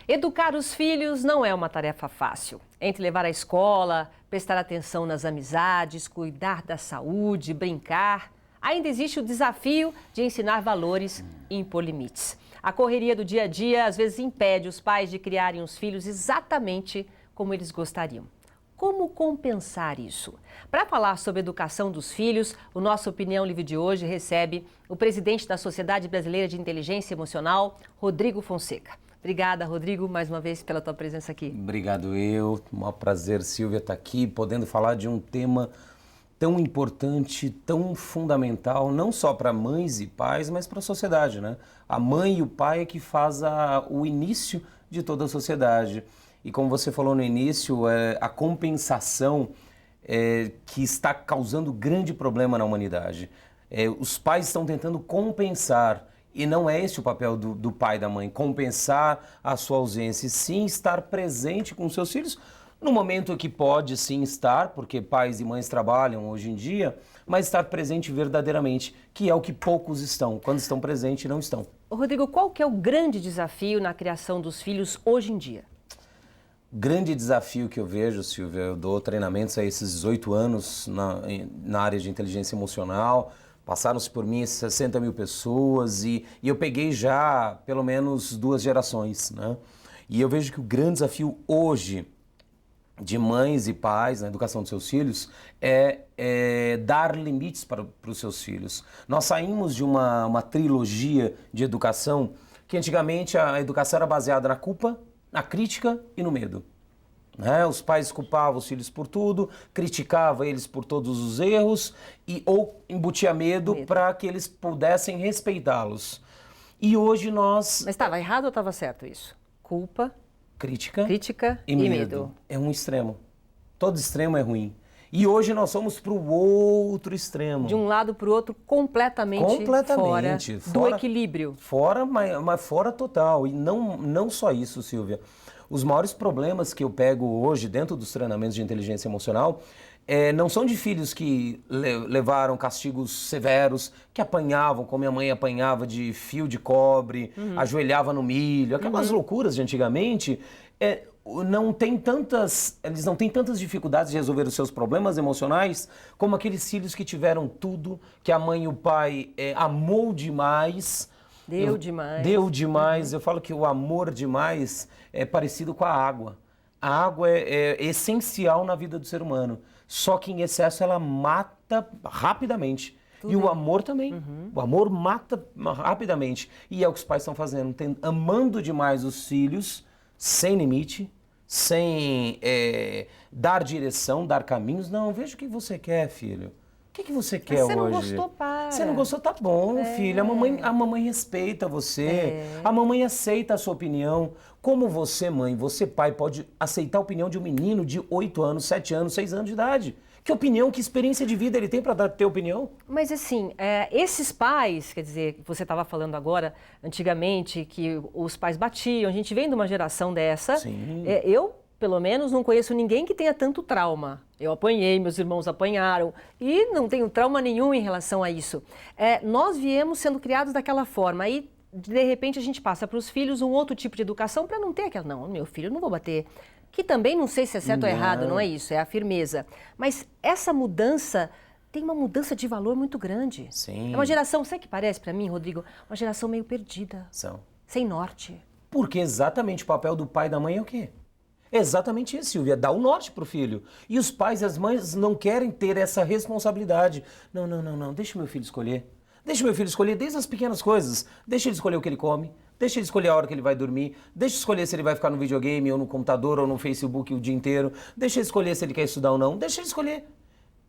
Educar os filhos não é uma tarefa fácil. Entre levar à escola, prestar atenção nas amizades, cuidar da saúde, brincar, ainda existe o desafio de ensinar valores e impor limites. A correria do dia a dia às vezes impede os pais de criarem os filhos exatamente como eles gostariam. Como compensar isso? Para falar sobre a educação dos filhos, o nosso Opinião Livre de hoje recebe o presidente da Sociedade Brasileira de Inteligência Emocional, Rodrigo Fonseca. Obrigada, Rodrigo, mais uma vez pela tua presença aqui. Obrigado eu, um prazer, Silvia, estar aqui, podendo falar de um tema tão importante, tão fundamental, não só para mães e pais, mas para a sociedade, né? A mãe e o pai é que faz o início de toda a sociedade. E como você falou no início, a compensação que está causando grande problema na humanidade. Os pais estão tentando compensar. E não é esse o papel do pai e da mãe, compensar a sua ausência, e sim estar presente com os seus filhos no momento que pode sim estar, porque pais e mães trabalham hoje em dia, mas estar presente verdadeiramente, que é o que poucos estão, quando estão presentes não estão. Rodrigo, qual que é o grande desafio na criação dos filhos hoje em dia? Grande desafio que eu vejo, Silvia, eu dou treinamentos há esses 18 anos na área de inteligência emocional. Passaram-se por mim 60 mil pessoas e eu peguei já pelo menos 2 gerações, né? E eu vejo que o grande desafio hoje de mães e pais na educação dos seus filhos é dar limites para os seus filhos. Nós saímos de uma trilogia de educação que antigamente a educação era baseada na culpa, na crítica e no medo. Os pais culpavam os filhos por tudo, criticavam eles por todos os erros ou embutia medo para que eles pudessem respeitá-los. E hoje nós... Mas estava errado ou estava certo isso? Culpa, crítica e medo. É um extremo. Todo extremo é ruim. E hoje nós somos para o outro extremo. De um lado para o outro, completamente fora do equilíbrio. Fora, mas fora total. E não só isso, Silvia. Os maiores problemas que eu pego hoje dentro dos treinamentos de inteligência emocional não são de filhos que levaram castigos severos, que apanhavam, como minha mãe apanhava de fio de cobre, ajoelhava no milho, aquelas loucuras de antigamente. Eles não têm tantas dificuldades de resolver os seus problemas emocionais como aqueles filhos que tiveram tudo, que a mãe e o pai amou demais. Deu demais. Deu demais. Eu falo que o amor demais é parecido com a água. A água é essencial na vida do ser humano. Só que em excesso ela mata rapidamente. E o amor também. O amor mata rapidamente. E é o que os pais estão fazendo. Amando demais os filhos, sem limite, sem dar direção, dar caminhos. Não, veja o que você quer, filho. O que você quer hoje? Você não gostou, para. Você não gostou, tá bom, filho. A mamãe respeita você. A mamãe aceita a sua opinião. Como você, mãe, você, pai, pode aceitar a opinião de um menino de 8 anos, 7 anos, 6 anos de idade? Que opinião, que experiência de vida ele tem para ter opinião? Mas assim, esses pais, quer dizer, você estava falando agora, antigamente, que os pais batiam. A gente vem de uma geração dessa. Sim. Eu, pelo menos, não conheço ninguém que tenha tanto trauma. Eu apanhei, meus irmãos apanharam e não tenho trauma nenhum em relação a isso. Nós viemos sendo criados daquela forma e, de repente, a gente passa para os filhos um outro tipo de educação para não ter aquela, não, meu filho, eu não vou bater. Que também não sei se é certo ou errado, não é isso, é a firmeza. Mas essa mudança tem uma mudança de valor muito grande. Sim. É uma geração, sabe o que parece para mim, Rodrigo? Uma geração meio perdida, sem norte. Porque exatamente o papel do pai e da mãe é o quê? Exatamente isso, Silvia, dar o norte pro filho. E os pais e as mães não querem ter essa responsabilidade. Não, deixa meu filho escolher. Deixa meu filho escolher desde as pequenas coisas. Deixa ele escolher o que ele come, deixa ele escolher a hora que ele vai dormir, deixa ele escolher se ele vai ficar no videogame ou no computador ou no Facebook o dia inteiro, deixa ele escolher se ele quer estudar ou não, deixa ele escolher.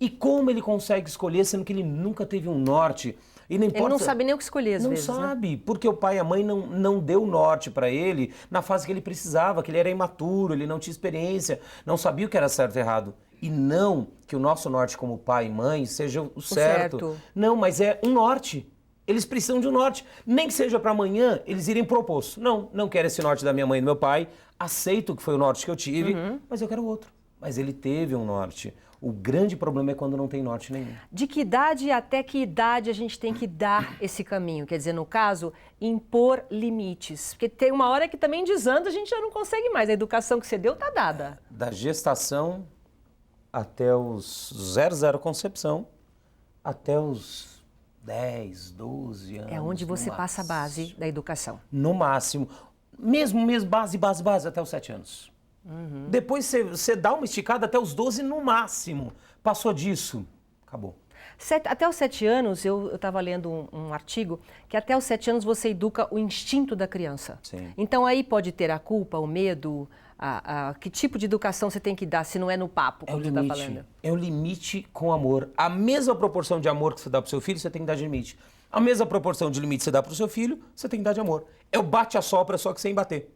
E como ele consegue escolher, sendo que ele nunca teve um norte? E não importa, ele não sabe nem o que escolher às vezes. Não sabe, porque o pai e a mãe não deu norte para ele na fase que ele precisava, que ele era imaturo, ele não tinha experiência, não sabia o que era certo e errado. E não que o nosso norte como pai e mãe seja o certo. Não, mas é um norte. Eles precisam de um norte. Nem que seja para amanhã eles irem pro oposto. Não quero esse norte da minha mãe e do meu pai, aceito que foi o norte que eu tive, mas eu quero outro. Mas ele teve um norte. O grande problema é quando não tem norte nenhum. De que idade até que idade a gente tem que dar esse caminho? Quer dizer, no caso, impor limites. Porque tem uma hora que também desanda, a gente já não consegue mais. A educação que você deu está dada. Da gestação até os 0 concepção, até os 10, 12 anos. É onde você passa a base da educação. No máximo. Mesmo base, até os 7 anos. Depois você dá uma esticada até os 12 no máximo. Passou disso, acabou. Até os 7 anos, eu estava lendo um artigo, que até os 7 anos você educa o instinto da criança. Sim. Então aí pode ter a culpa, o medo, que tipo de educação você tem que dar, se não é no papo, como você está falando? É o limite com amor. A mesma proporção de amor que você dá para o seu filho, você tem que dar de limite. A mesma proporção de limite que você dá para o seu filho, você tem que dar de amor. É o bate-a-sopra, só que sem bater.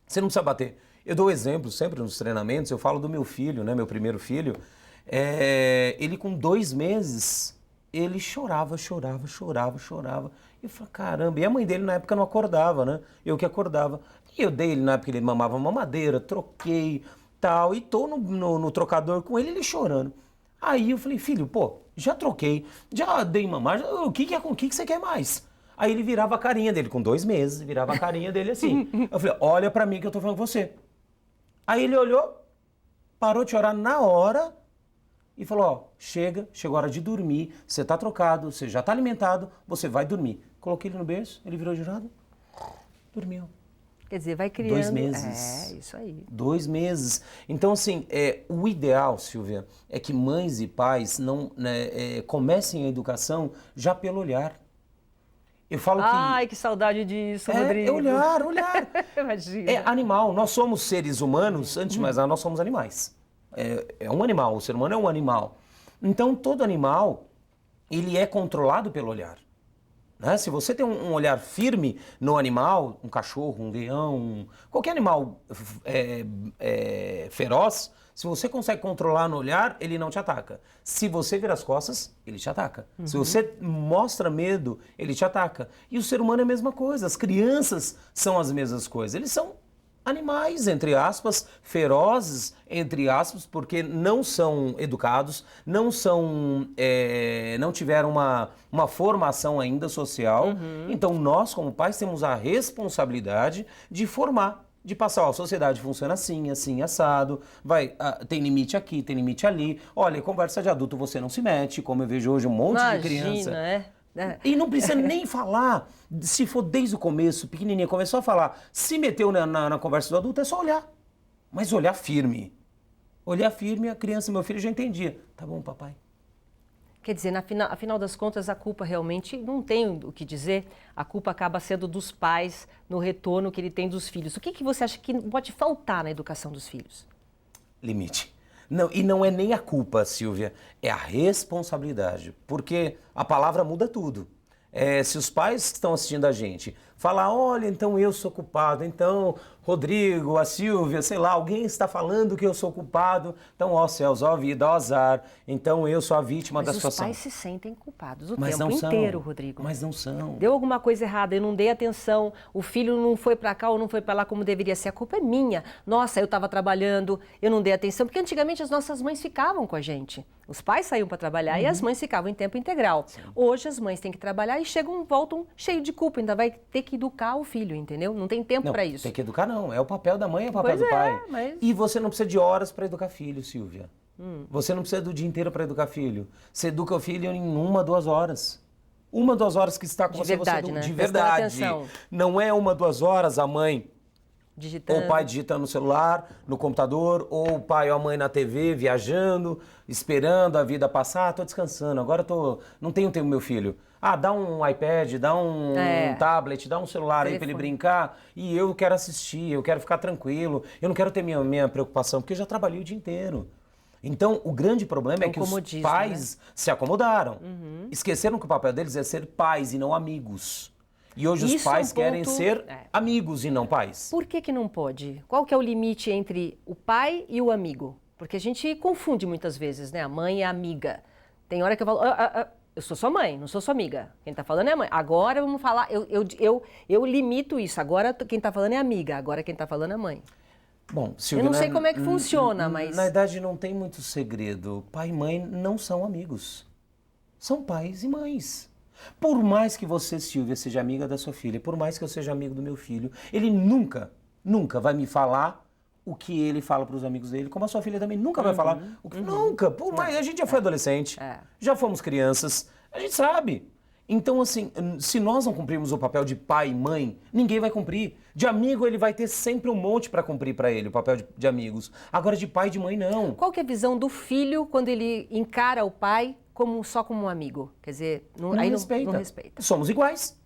Você não precisa bater. Eu dou exemplo sempre nos treinamentos, eu falo do meu filho, né, meu primeiro filho. Ele com 2 meses, ele chorava. E eu falei, caramba, e a mãe dele na época não acordava, né? Eu que acordava. E eu dei ele, na época ele mamava mamadeira, troquei, tal, e tô no trocador com ele chorando. Aí eu falei, filho, pô, já troquei, já dei mamar, o que você quer mais? Aí ele virava a carinha dele, com 2 meses, virava a carinha dele assim. Eu falei, olha pra mim que eu tô falando com você. Aí ele olhou, parou de chorar na hora e falou, ó, chegou a hora de dormir, você tá trocado, você já tá alimentado, você vai dormir. Coloquei ele no berço, ele virou de lado, dormiu. Quer dizer, vai criando... 2 meses. Isso aí. 2 meses. Então, assim, o ideal, Silvia, é que mães e pais não comecem a educação já pelo olhar. Eu falo que... Ai, que saudade disso, Rodrigo. É olhar. Imagina. É animal. Nós somos seres humanos, antes de mais nada, nós somos animais. É um animal, o ser humano é um animal. Então, todo animal, ele é controlado pelo olhar. Né? Se você tem um olhar firme no animal, um cachorro, um leão, qualquer animal feroz, se você consegue controlar no olhar, ele não te ataca. Se você vira as costas, ele te ataca. Se você mostra medo, ele te ataca. E o ser humano é a mesma coisa, as crianças são as mesmas coisas. Eles são animais, entre aspas, ferozes, entre aspas, porque não são educados, não tiveram uma formação ainda social. Então nós, como pais, temos a responsabilidade de formar, de passar, ó, a sociedade funciona assim, assim, assado, tem limite aqui, tem limite ali. Olha, conversa de adulto você não se mete, como eu vejo hoje um monte de criança. E não precisa nem falar, se for desde o começo, pequenininha, começou a falar, se meteu na conversa do adulto, é só olhar. Mas olhar firme. Olhar firme, a criança, meu filho, já entendia. Tá bom, papai. Quer dizer, afinal das contas, a culpa realmente não tem o que dizer. A culpa acaba sendo dos pais no retorno que ele tem dos filhos. O que você acha que pode faltar na educação dos filhos? Limite. Não, e não é nem a culpa, Silvia, é a responsabilidade, porque a palavra muda tudo. Se os pais que estão assistindo a gente falar, olha, então eu sou culpado, então Rodrigo, a Silvia, sei lá, alguém está falando que eu sou culpado, então ó céus, ó vida, ó azar, então eu sou a vítima da situação. Mas os pais se sentem culpados o tempo inteiro, Rodrigo. Mas não são. Deu alguma coisa errada, eu não dei atenção, o filho não foi para cá ou não foi para lá como deveria ser, a culpa é minha. Nossa, eu estava trabalhando, eu não dei atenção, porque antigamente as nossas mães ficavam com a gente. Os pais saíam para trabalhar e as mães ficavam em tempo integral. Sim. Hoje as mães têm que trabalhar e voltam cheio de culpa, ainda vai ter que educar o filho, entendeu? Não tem tempo para isso. Tem que educar não, é o papel da mãe, é o papel do pai. Mas... E você não precisa de horas para educar filho, Silvia. Você não precisa do dia inteiro para educar filho. Você educa o filho em 1, 2 horas. 1, 2 horas que está com de você, verdade, você né? de verdade. Não é 1, 2 horas a mãe digitando. Ou o pai digitando no celular, no computador, ou o pai ou a mãe na TV, viajando, esperando a vida passar, tô descansando, agora não tenho tempo meu filho. Dá um iPad, dá um tablet, dá um celular aí para ele brincar, e eu quero assistir, eu quero ficar tranquilo, eu não quero ter minha preocupação, porque eu já trabalhei o dia inteiro. Então, o grande problema é que os pais se acomodaram, esqueceram que o papel deles é ser pais e não amigos. E hoje os pais querem ser amigos e não pais. Por que não pode? Qual que é o limite entre o pai e o amigo? Porque a gente confunde muitas vezes, né? A mãe é amiga. Tem hora que eu falo, eu sou sua mãe, não sou sua amiga. Quem tá falando é a mãe. Agora vamos falar, eu limito isso. Agora quem tá falando é a amiga, agora quem tá falando é a mãe. Bom, Eu Silvia, não sei como é que funciona, mas... na verdade não tem muito segredo. Pai e mãe não são amigos. São pais e mães. Por mais que você, Silvia, seja amiga da sua filha, por mais que eu seja amigo do meu filho, ele nunca vai me falar o que ele fala para os amigos dele, como a sua filha também nunca vai falar o que... Nunca, por mais... A gente já foi adolescente, já fomos crianças, a gente sabe. Então, assim, se nós não cumprirmos o papel de pai e mãe, ninguém vai cumprir. De amigo, ele vai ter sempre um monte para cumprir para ele, o papel de amigos. Agora, de pai e de mãe, não. Qual que é a visão do filho quando ele encara o pai só como um amigo? Quer dizer, não respeita. Somos iguais.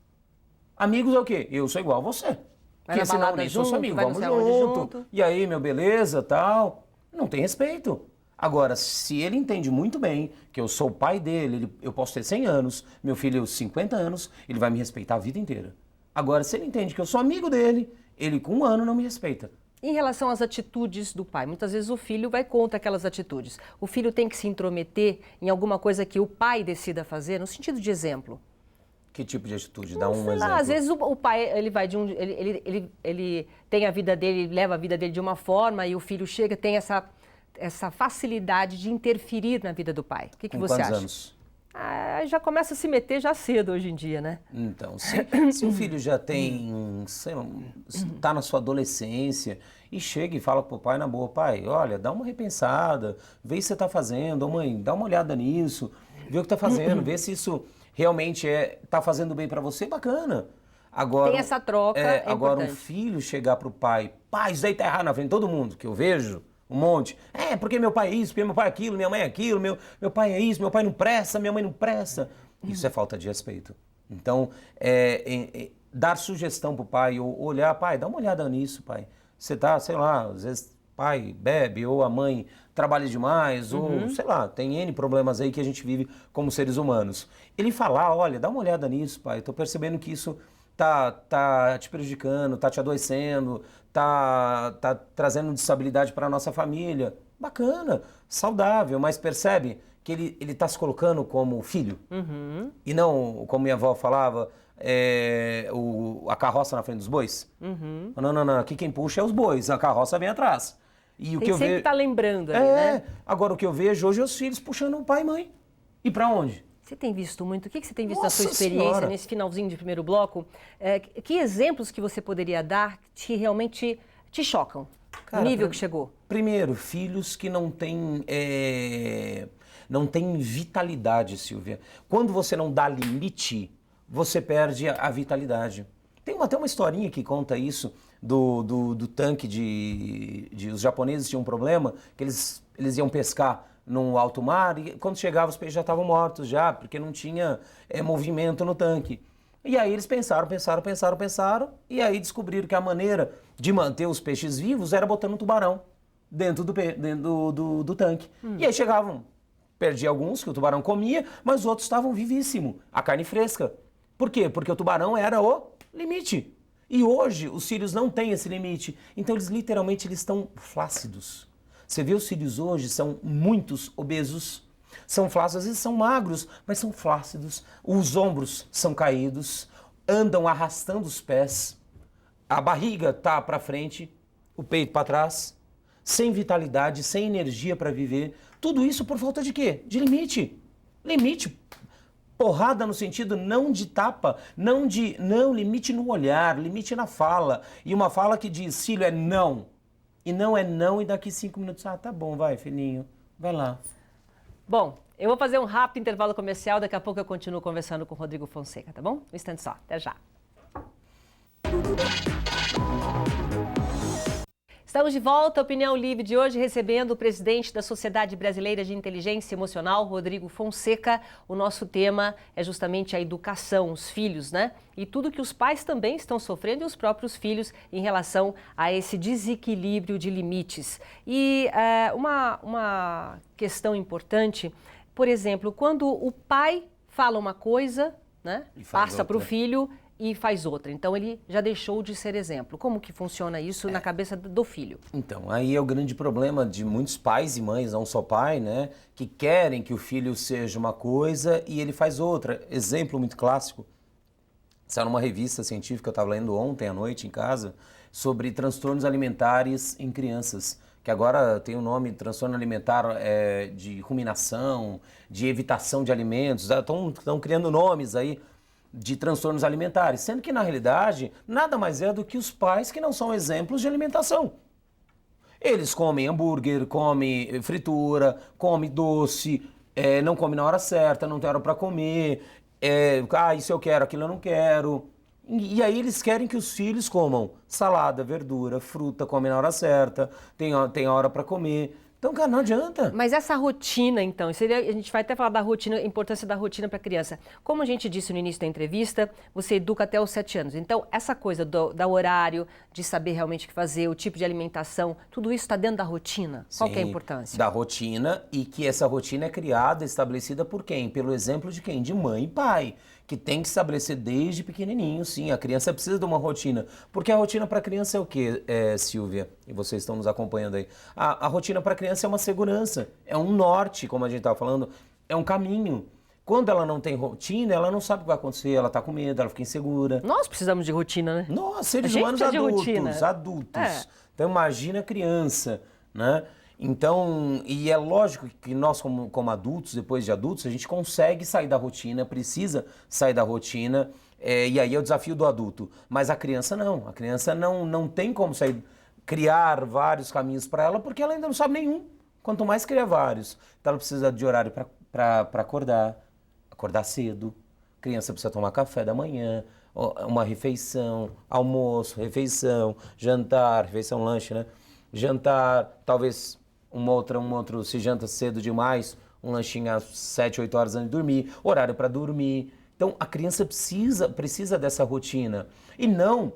Amigos é o quê? Eu sou igual a você. Vai na balada eu sou seu amigo, vai vamos não sei aonde junto. E aí, meu, beleza, tal. Não tem respeito. Agora, se ele entende muito bem que eu sou o pai dele, eu posso ter 100 anos, meu filho 50 anos, ele vai me respeitar a vida inteira. Agora, se ele entende que eu sou amigo dele, ele com 1 ano não me respeita. Em relação às atitudes do pai, muitas vezes o filho vai contra aquelas atitudes. O filho tem que se intrometer em alguma coisa que o pai decida fazer, no sentido de exemplo. Que tipo de atitude? Dá um Sei exemplo. lá, às vezes o pai, ele vai de ele tem a vida dele, leva a vida dele de uma forma e o filho chega, tem essa facilidade de interferir na vida do pai. O que você acha? Quantos anos? Já começa a se meter já cedo hoje em dia, né? Então, se o filho já tem, sei lá, está na sua adolescência e chega e fala pro pai na boa, pai, olha, dá uma repensada, vê o que você está fazendo, mãe, dá uma olhada nisso, vê o que está fazendo, vê se isso realmente está fazendo bem para você, bacana. Agora, tem essa troca, agora importante. um filho chegar pro pai, isso aí tá errado na frente de todo mundo, que eu vejo, um monte. Porque meu pai é isso, porque meu pai é aquilo, minha mãe é aquilo, meu pai é isso, meu pai não presta, minha mãe não presta. Isso é falta de respeito. Então, dar sugestão pro pai, ou olhar, pai, dá uma olhada nisso, pai. Você tá, sei lá, às vezes pai bebe, ou a mãe trabalha demais, ou sei lá, tem N problemas aí que a gente vive como seres humanos. Ele falar, olha, dá uma olhada nisso, pai, eu tô percebendo que isso tá te prejudicando, tá te adoecendo, tá trazendo instabilidade para a nossa família. Bacana, saudável, mas percebe que ele tá se colocando como filho. E não, como minha avó falava, a carroça na frente dos bois. Não, aqui quem puxa é os bois, a carroça vem atrás. E o que eu sempre tá lembrando ali, né? Agora o que eu vejo hoje é os filhos puxando o pai e mãe. E para onde? Você tem visto muito? O que você tem visto Nossa na sua experiência, Senhora. nesse finalzinho de primeiro bloco? Que exemplos que você poderia dar que realmente te chocam? Cara, O nível que chegou? Primeiro, filhos que não têm vitalidade, Silvia. Quando você não dá limite, você perde a vitalidade. Tem até uma historinha que conta isso do tanque os japoneses tinham um problema que eles iam pescar no alto mar e quando chegava os peixes já estavam mortos já, porque não tinha movimento no tanque. E aí eles pensaram e aí descobriram que a maneira de manter os peixes vivos era botando um tubarão dentro do tanque. E aí chegavam, perdia alguns que o tubarão comia, mas os outros estavam vivíssimos, a carne fresca. Por quê? Porque o tubarão era o limite. E hoje os cílios não têm esse limite, então eles literalmente estão flácidos. Você vê os cílios hoje, são muitos obesos, são flácidos, às vezes são magros, mas são flácidos. Os ombros são caídos, andam arrastando os pés, a barriga tá para frente, o peito para trás, sem vitalidade, sem energia para viver. Tudo isso por falta de quê? De limite. Limite. Porrada no sentido não de tapa, não, limite no olhar, limite na fala. E uma fala que diz, cílio é não. E não é não, e daqui 5 minutos, tá bom, vai, filhinho, vai lá. Bom, eu vou fazer um rápido intervalo comercial, daqui a pouco eu continuo conversando com o Rodrigo Fonseca, tá bom? Um instante só, até já. Estamos de volta, a Opinião Livre de hoje, recebendo o presidente da Sociedade Brasileira de Inteligência Emocional, Rodrigo Fonseca. O nosso tema é justamente a educação, os filhos, né? E tudo que os pais também estão sofrendo e os próprios filhos em relação a esse desequilíbrio de limites. E uma questão importante, por exemplo, quando o pai fala uma coisa, né? Passa para o filho e faz outra. Então, ele já deixou de ser exemplo. Como que funciona isso na cabeça do filho? Então, aí é o grande problema de muitos pais e mães, não só pai, né? Que querem que o filho seja uma coisa e ele faz outra. Exemplo muito clássico. Saiu numa revista científica, eu estava lendo ontem à noite em casa, sobre transtornos alimentares em crianças, que agora tem o nome de transtorno alimentar de ruminação, de evitação de alimentos, estão criando nomes aí de transtornos alimentares, sendo que na realidade nada mais é do que os pais que não são exemplos de alimentação. Eles comem hambúrguer, comem fritura, comem doce, não comem na hora certa, não tem hora para comer, isso eu quero, aquilo eu não quero. E aí eles querem que os filhos comam salada, verdura, fruta, comem na hora certa, tem hora para comer. Então, cara, não adianta. Mas essa rotina, então, a gente vai até falar da rotina, a importância da rotina para a criança. Como a gente disse no início da entrevista, você educa até os 7 anos. Então, essa coisa do horário, de saber realmente o que fazer, o tipo de alimentação, tudo isso está dentro da rotina? Qual que é a importância? Da rotina, e que essa rotina é criada, estabelecida por quem? Pelo exemplo de quem? De mãe e pai, que tem que estabelecer desde pequenininho, sim. A criança precisa de uma rotina. Porque a rotina para a criança é o quê, Silvia? E vocês estão nos acompanhando aí. A rotina para a criança é uma segurança, é um norte, como a gente estava falando, é um caminho. Quando ela não tem rotina, ela não sabe o que vai acontecer, ela está com medo, ela fica insegura. Nós precisamos de rotina, né? Nós, seres humanos adultos. Então imagina a criança, né? Então, e é lógico que nós como adultos, depois de adultos, a gente consegue sair da rotina, precisa sair da rotina, e aí é o desafio do adulto. Mas a criança não tem como sair, criar vários caminhos para ela, porque ela ainda não sabe nenhum, quanto mais criar vários. Então ela precisa de horário para acordar cedo, a criança precisa tomar café da manhã, uma refeição, almoço, refeição, jantar, refeição, lanche, né? Jantar, talvez um outro, se janta cedo demais, um lanchinho às 7, 8 horas antes de dormir, horário para dormir. Então a criança precisa dessa rotina. E não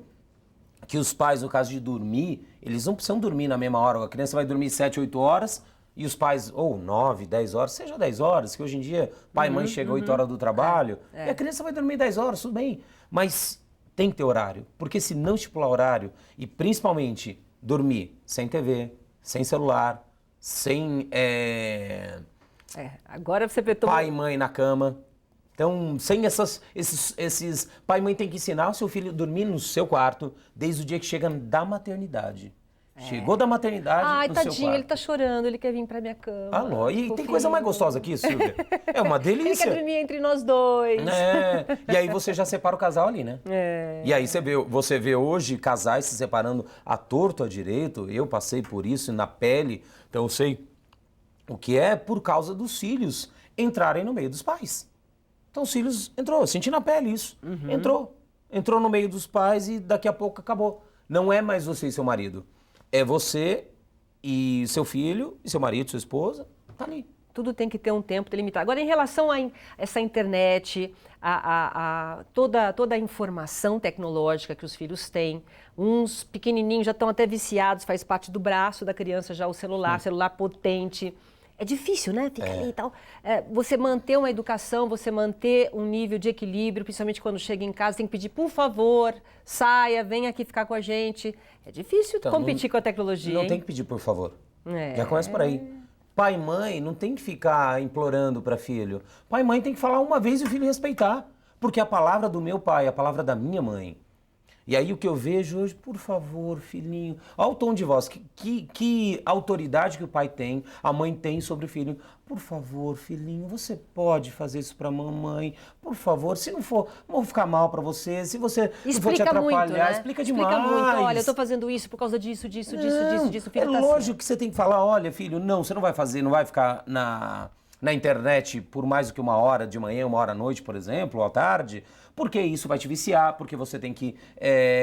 que os pais, no caso de dormir, eles não precisam dormir na mesma hora. A criança vai dormir 7, 8 horas e os pais, ou 9, 10 horas, seja 10 horas, que hoje em dia pai e mãe chegam 8 horas do trabalho, e a criança vai dormir 10 horas, tudo bem. Mas tem que ter horário, porque se não estipular horário, e principalmente dormir sem TV, sem celular, sem agora você petou pai e mãe na cama. Então, sem esses... Pai e mãe tem que ensinar o seu filho a dormir no seu quarto desde o dia que chega da maternidade. Chegou da maternidade no seu quarto. Ai, tadinho, ele tá chorando, ele quer vir pra minha cama. Alô, e tem coisa mais gostosa que isso, Silvia? É uma delícia. Ele quer dormir entre nós dois. E aí você já separa o casal ali, né? E aí você vê hoje casais se separando à torto, à direito. Eu passei por isso na pele, então eu sei o que é por causa dos filhos entrarem no meio dos pais. Então os filhos entrou, eu senti na pele isso. Entrou no meio dos pais e daqui a pouco acabou. Não é mais você e seu marido. É você e seu filho, e seu marido, sua esposa, tá ali. Tudo tem que ter um tempo delimitado. Agora, em relação a essa internet, toda a informação tecnológica que os filhos têm, uns pequenininhos já estão até viciados, faz parte do braço da criança já o celular potente. É difícil, né? Fica ali e tal. Você manter uma educação, você manter um nível de equilíbrio, principalmente quando chega em casa, tem que pedir, por favor, saia, venha aqui ficar com a gente. É difícil competir com a tecnologia, Não hein? tem que pedir por favor. Já começa por aí. Pai e mãe não tem que ficar implorando para filho. Pai e mãe tem que falar uma vez e o filho respeitar. Porque a palavra do meu pai, a palavra da minha mãe. E aí o que eu vejo hoje, por favor, filhinho, olha o tom de voz, que autoridade que o pai tem, a mãe tem sobre o filho. Por favor, filhinho, você pode fazer isso pra mamãe? Por favor, se não for, não vou ficar mal pra você, se você não for te atrapalhar, muito, né? explica demais. Explica muito, olha, eu tô fazendo isso por causa disso, disso, o filho É lógico que você tem que falar, olha, filho, não, você não vai fazer, não vai ficar na internet por mais do que 1 hora de manhã, 1 hora à noite, por exemplo, ou à tarde, porque isso vai te viciar, porque você tem que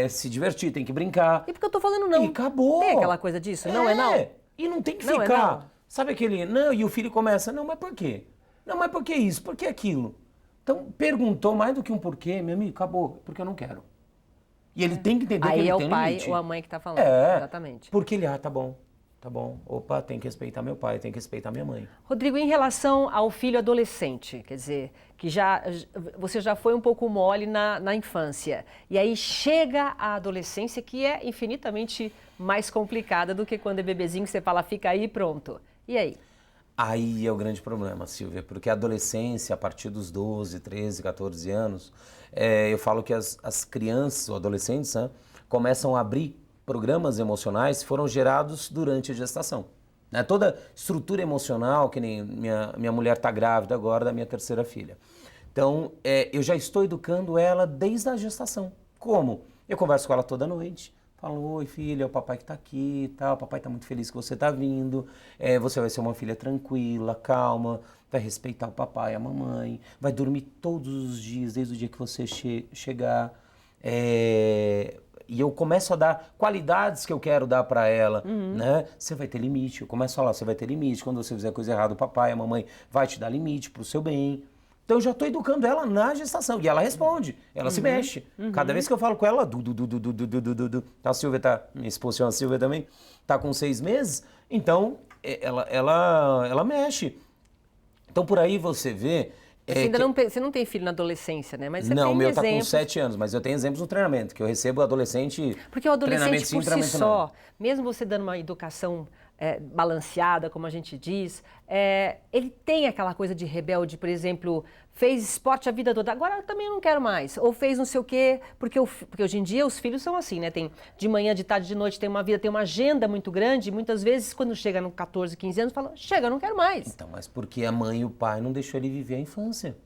se divertir, tem que brincar. E porque eu tô falando não. E acabou. Tem aquela coisa disso? Não é não? E não tem que Não é ficar. não. Sabe aquele, não, e o filho começa, não, mas por quê? Não, mas por que isso? Por que aquilo? Então, perguntou mais do que um porquê, meu amigo, acabou, porque eu não quero. E ele tem que entender que ele tem um limite. Aí é o pai ou a mãe que tá falando, exatamente. Porque ele, tá bom. Opa, tem que respeitar meu pai, tem que respeitar minha mãe. Rodrigo, em relação ao filho adolescente, quer dizer, que você já foi um pouco mole na infância, e aí chega a adolescência, que é infinitamente mais complicada do que quando é bebezinho, que você fala, fica aí e pronto. E aí? Aí é o grande problema, Silvia, porque a adolescência, a partir dos 12, 13, 14 anos, eu falo que as crianças ou adolescentes, né, começam a abrir programas emocionais foram gerados durante a gestação. Né? Toda estrutura emocional, que nem minha mulher está grávida agora da minha terceira filha. Então, eu já estou educando ela desde a gestação. Como? Eu converso com ela toda noite. Falo, oi filha, é o papai que está aqui e tal, o papai está muito feliz que você está vindo, você vai ser uma filha tranquila, calma, vai respeitar o papai e a mamãe, vai dormir todos os dias, desde o dia que você chegar. E eu começo a dar qualidades que eu quero dar para ela, né? Você vai ter limite, eu começo a falar, você vai ter limite, quando você fizer coisa errada, o papai, a mamãe vai te dar limite para o seu bem. Então eu já estou educando ela na gestação. E ela responde, ela se mexe. Cada vez que eu falo com ela, A Silvia minha esposa chama Silvia também, tá com 6 meses, então ela mexe. Então por aí você vê... Você não tem filho na adolescência, né? Mas você não, tem o meu exemplos. tá com 7 anos, mas eu tenho exemplos no treinamento, que eu recebo adolescente... Porque o adolescente sim, por si só, mesmo você dando uma educação balanceada, como a gente diz, ele tem aquela coisa de rebelde, por exemplo, fez esporte a vida toda, agora eu também não quero mais, ou fez não sei o quê, porque hoje em dia os filhos são assim, né? Tem de manhã, de tarde, de noite, tem uma vida, tem uma agenda muito grande, e muitas vezes quando chega no 14, 15 anos, fala, chega, eu não quero mais. Então, mas porque a mãe e o pai não deixou ele viver a infância.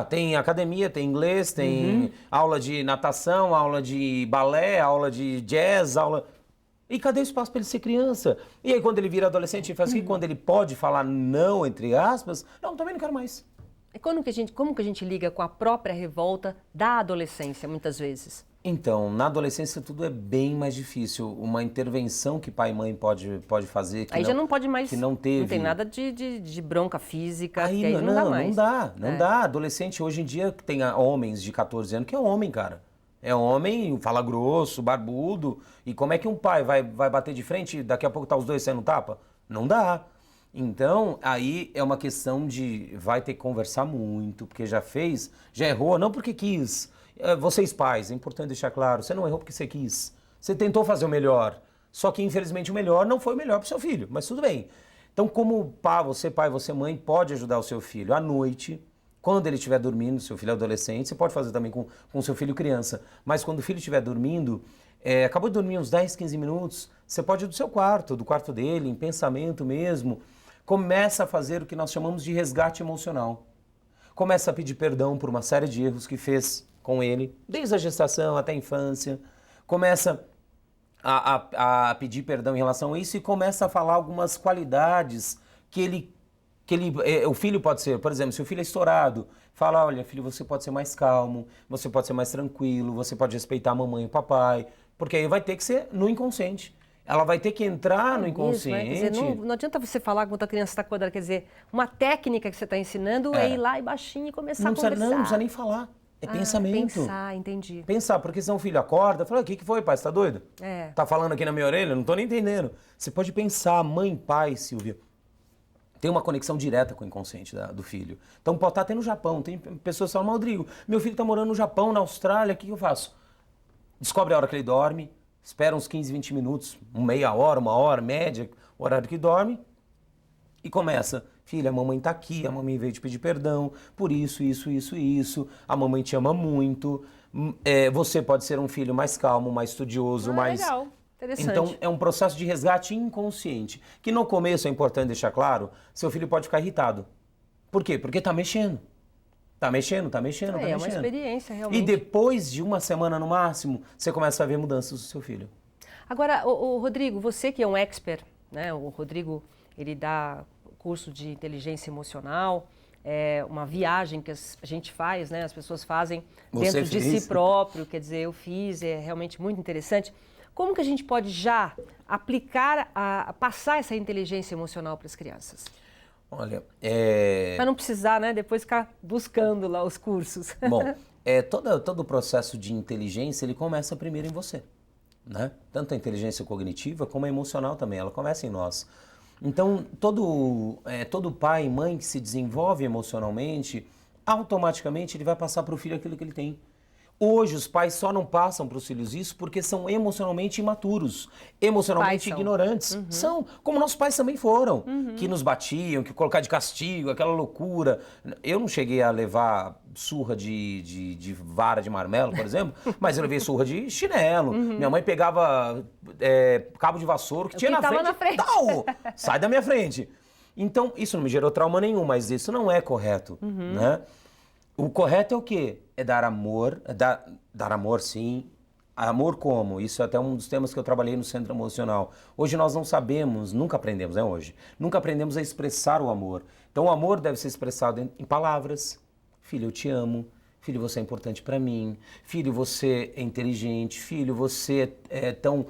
Tem academia, tem inglês, tem aula de natação, aula de balé, aula de jazz, aula... E cadê o espaço para ele ser criança? E aí quando ele vira adolescente, ele faz o quê? Quando ele pode falar não, entre aspas, não, também não quero mais. E como que a gente liga com a própria revolta da adolescência, muitas vezes? Então, na adolescência tudo é bem mais difícil. Uma intervenção que pai e mãe pode fazer... Aí já não pode mais, que não teve. Não tem nada de bronca física, Aí, que aí não dá mais. Não dá. Adolescente, hoje em dia, tem homens de 14 anos que é homem, cara. É homem, fala grosso, barbudo. E como é que um pai vai bater de frente e daqui a pouco tá os dois sendo tapa? Não dá. Então, aí é uma questão de vai ter que conversar muito, porque já errou, não porque quis. Vocês pais, é importante deixar claro, você não errou porque você quis. Você tentou fazer o melhor. Só que, infelizmente, o melhor não foi o melhor pro seu filho, mas tudo bem. Então, como pai, você mãe, pode ajudar o seu filho à noite. Quando ele estiver dormindo, seu filho é adolescente, você pode fazer também com seu filho criança. Mas quando o filho estiver dormindo, acabou de dormir uns 10, 15 minutos, você pode ir do seu quarto, do quarto dele, em pensamento mesmo. Começa a fazer o que nós chamamos de resgate emocional. Começa a pedir perdão por uma série de erros que fez com ele, desde a gestação até a infância. Começa a pedir perdão em relação a isso e começa a falar algumas qualidades que o filho pode ser, por exemplo, se o filho é estourado, fala, olha, filho, você pode ser mais calmo, você pode ser mais tranquilo, você pode respeitar a mamãe e o papai, porque aí vai ter que ser no inconsciente. Ela vai ter que entrar no inconsciente. Quer dizer, não adianta você falar quando a criança está quadrada, quer dizer, uma técnica que você está ensinando é ir lá e baixinho e começar a conversar. Não precisa nem falar, é pensamento. Pensar, entendi. Pensar, porque senão o filho acorda, fala, o que foi, pai, você tá doido? Tá falando aqui na minha orelha? Não tô nem entendendo. Você pode pensar, mãe, pai, Silvia, tem uma conexão direta com o inconsciente do filho. Então pode estar até no Japão. Tem pessoas que falam, Rodrigo, meu filho está morando no Japão, na Austrália, o que eu faço? Descobre a hora que ele dorme, espera uns 15, 20 minutos, meia hora, uma hora, média, o horário que dorme, e começa. Filha, a mamãe está aqui, a mamãe veio te pedir perdão por isso, isso. A mamãe te ama muito. Você pode ser um filho mais calmo, mais estudioso, mais... Legal. Então, é um processo de resgate inconsciente, que no começo é importante deixar claro, seu filho pode ficar irritado. Por quê? Porque tá mexendo. Tá mexendo. É uma experiência, realmente. E depois de uma semana no máximo, você começa a ver mudanças do seu filho. Agora, o Rodrigo, você que é um expert, né? O Rodrigo, ele dá curso de inteligência emocional, uma viagem que a gente faz, né? As pessoas fazem dentro de si próprio, quer dizer, eu fiz, é realmente muito interessante. Como que a gente pode já aplicar, passar essa inteligência emocional para as crianças? Olha, Para não precisar, né, depois ficar buscando lá os cursos. Bom, todo o processo de inteligência, ele começa primeiro em você, né? Tanto a inteligência cognitiva como a emocional também, ela começa em nós. Então, todo pai e mãe que se desenvolve emocionalmente, automaticamente ele vai passar para o filho aquilo que ele tem. Hoje os pais só não passam para os filhos isso porque são emocionalmente imaturos, emocionalmente ignorantes. São, como nossos pais também foram, que nos batiam, que colocar de castigo, aquela loucura. Eu não cheguei a levar surra de vara de marmelo, por exemplo, mas eu levei surra de chinelo. Minha mãe pegava cabo de vassoura que tinha na frente. Tal, sai da minha frente. Então, isso não me gerou trauma nenhum, mas isso não é correto, né? O correto é o quê? É dar amor, dar amor sim. Amor como? Isso é até um dos temas que eu trabalhei no Centro Emocional. Hoje nós não sabemos, nunca aprendemos, né, hoje? Nunca aprendemos a expressar o amor. Então o amor deve ser expressado em palavras. Filho, eu te amo. Filho, você é importante para mim. Filho, você é inteligente. Filho, você é tão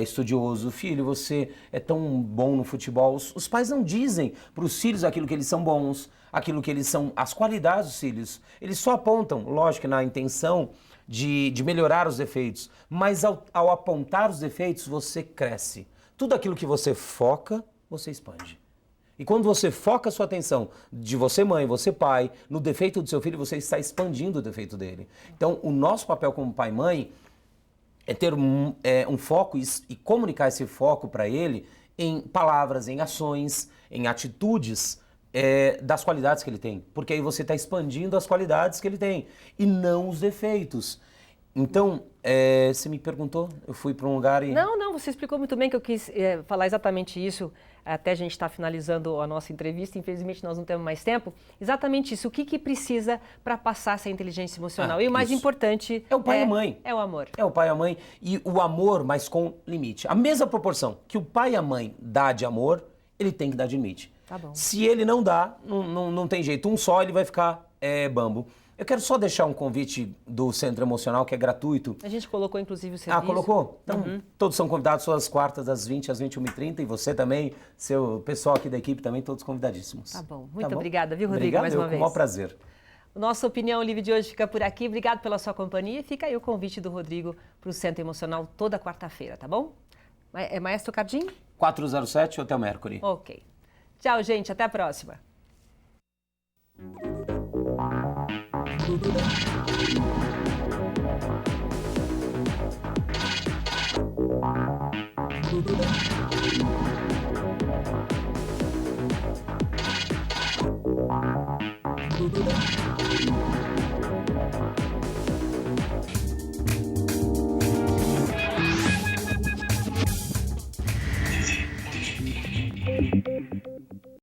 estudioso. Filho, você é tão bom no futebol. Os pais não dizem para os filhos aquilo que eles são bons, aquilo que eles são, as qualidades dos filhos. Eles só apontam, lógico, na intenção de melhorar os defeitos. Mas ao apontar os defeitos, você cresce. Tudo aquilo que você foca, você expande. E quando você foca a sua atenção de você mãe, você pai, no defeito do seu filho, você está expandindo o defeito dele. Então, o nosso papel como pai e mãe é ter um foco e comunicar esse foco para ele em palavras, em ações, em atitudes das qualidades que ele tem. Porque aí você está expandindo as qualidades que ele tem e não os defeitos. Então, você me perguntou, eu fui para um lugar e... Não, você explicou muito bem que eu quis falar exatamente isso, até a gente estar finalizando a nossa entrevista, infelizmente nós não temos mais tempo, exatamente isso, o que precisa para passar essa inteligência emocional. E o mais importante... É o pai e a mãe. É o amor. É o pai e a mãe, e o amor, mas com limite. A mesma proporção que o pai e a mãe dá de amor, ele tem que dar de limite. Tá bom. Se ele não dá, não tem jeito, um só ele vai ficar bambo. Eu quero só deixar um convite do Centro Emocional, que é gratuito. A gente colocou, inclusive, o serviço. Ah, colocou? Então, todos são convidados, às quartas, das 20 às 21h30, e você também, seu pessoal aqui da equipe também, todos convidadíssimos. Tá bom. Muito obrigada, viu, Rodrigo, mais uma vez. Com o maior prazer. Nossa Opinião Livre de hoje fica por aqui. Obrigado pela sua companhia. E fica aí o convite do Rodrigo para o Centro Emocional toda quarta-feira, tá bom? É Maestro Cardim? 407, Hotel Mercury. Ok. Tchau, gente. Até a próxima. Thank you.